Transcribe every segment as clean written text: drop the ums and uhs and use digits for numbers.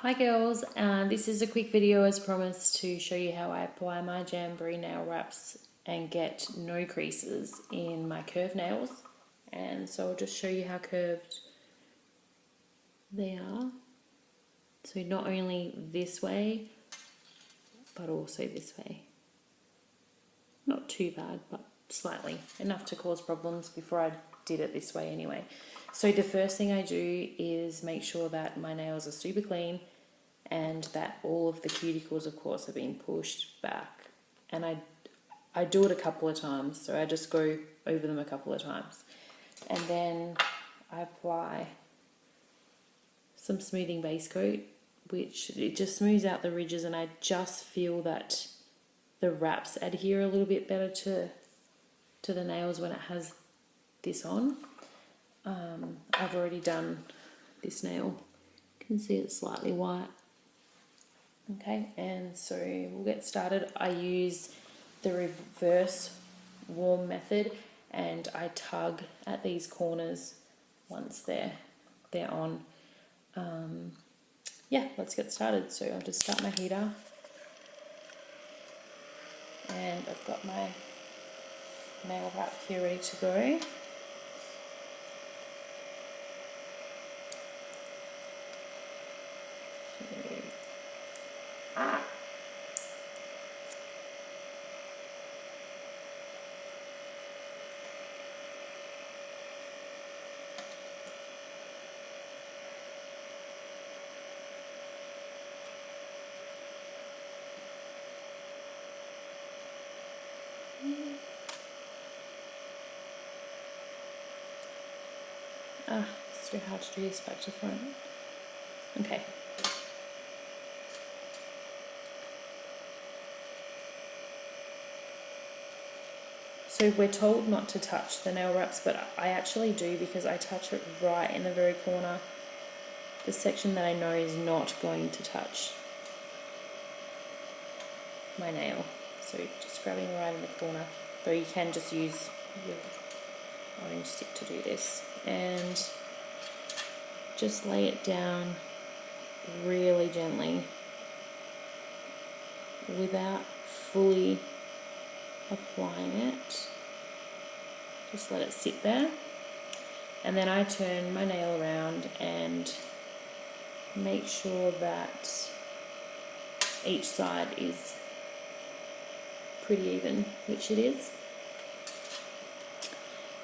Hi girls, this is a quick video as promised to show you how I apply my Jamberry nail wraps and get no creases in my curved nails. And so I'll just show you how curved they are. So not only this way, but also this way. Not too bad, but slightly. Enough to cause problems before I did it this way anyway. So the first thing I do is make sure that my nails are super clean and that all of the cuticles, of course, are being pushed back. And I do it a couple of times, so I just go over them a couple of times. And then I apply some smoothing base coat, which it just smooths out the ridges, and I just feel that the wraps adhere a little bit better to the nails when it has this on. I've already done this nail. You can see it's slightly white. Okay, and so we'll get started. I use the reverse warm method and I tug at these corners once they're on. Yeah, let's get started. So I'll just start my heater and I've got my nail wrap here ready to go. It's too hard to do this back to front. Okay. So we're told not to touch the nail wraps, but I actually do because I touch it right in the very corner, the section that I know is not going to touch my nail. So just grabbing right in the corner, though you can just use your orange stick to do this, and just lay it down really gently without fully applying it. Just let it sit there, and then I turn my nail around and make sure that each side is pretty even, which it is.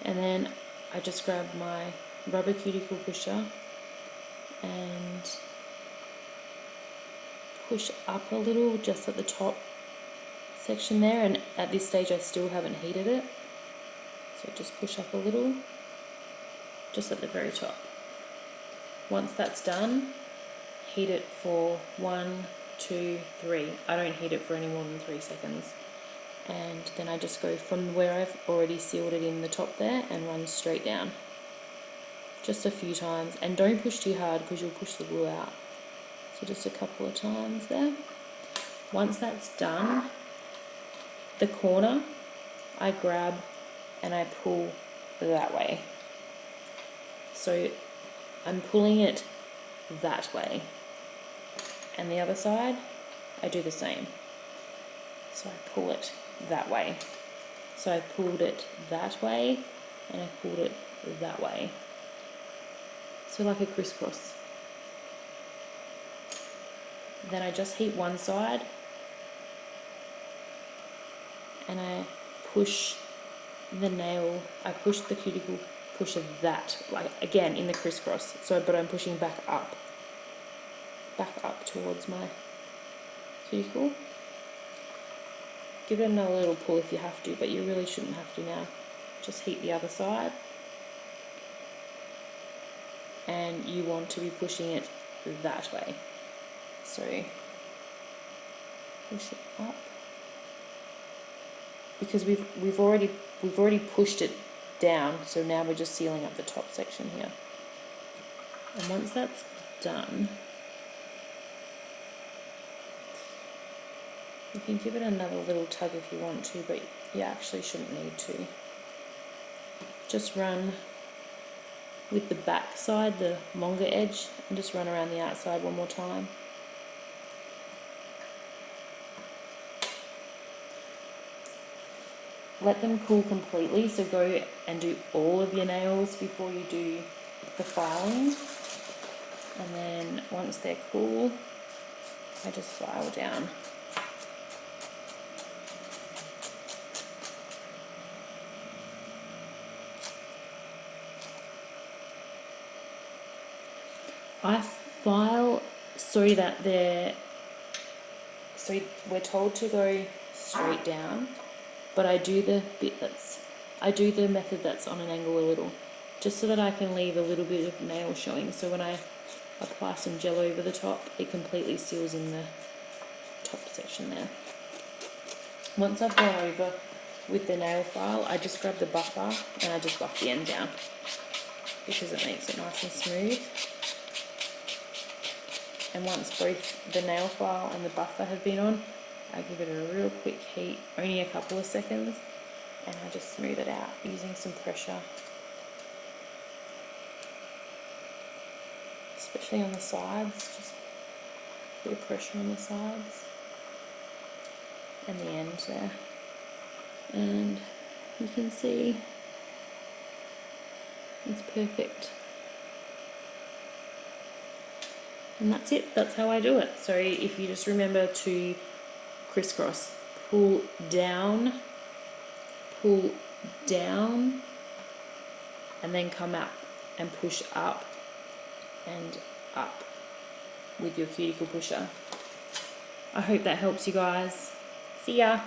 And then I just grab my rubber cuticle pusher and push up a little just at the top section there, and at this stage I still haven't heated it, so just push up a little just at the very top. Once that's done, heat it for 1, 2, 3. I don't heat it for any more than 3 seconds, and then I just go from where I've already sealed it in the top there and run straight down just a few times, and don't push too hard because you'll push the glue out. So just a couple of times there. Once that's done, the corner I grab and I pull that way. So I'm pulling it that way, and the other side I do the same. So I pull it that way. So I pulled it that way and I pulled it that way. So like a crisscross. Then I just heat one side and I push the nail, I push the cuticle pusher that, like again in the crisscross. So, but I'm pushing back up towards my cuticle. Give it another little pull if you have to, but you really shouldn't have to now. Just heat the other side. And you want to be pushing it that way. So push it up. Because we've already pushed it down, so now we're just sealing up the top section here. And once that's done, you can give it another little tug if you want to, but you actually shouldn't need to. Just run with the back side, the longer edge, and just run around the outside one more time. let them cool completely, so go and do all of your nails before you do the filing. And then once they're cool, I just file down. I file so that so we're told to go straight down, but I do the method that's on an angle a little, just so that I can leave a little bit of nail showing, so when I apply some gel over the top, it completely seals in the top section there. Once I've gone over with the nail file, I just grab the buffer and I just buff the end down because it makes it nice and smooth. And once both the nail file and the buffer have been on, I give it a real quick heat, only a couple of seconds, and I just smooth it out using some pressure, especially on the sides, just a bit of pressure on the sides and the end there. And you can see it's perfect. And that's it, that's how I do it. So if you just remember to crisscross, pull down, and then come up and push up and up with your cuticle pusher. I hope that helps you guys. See ya!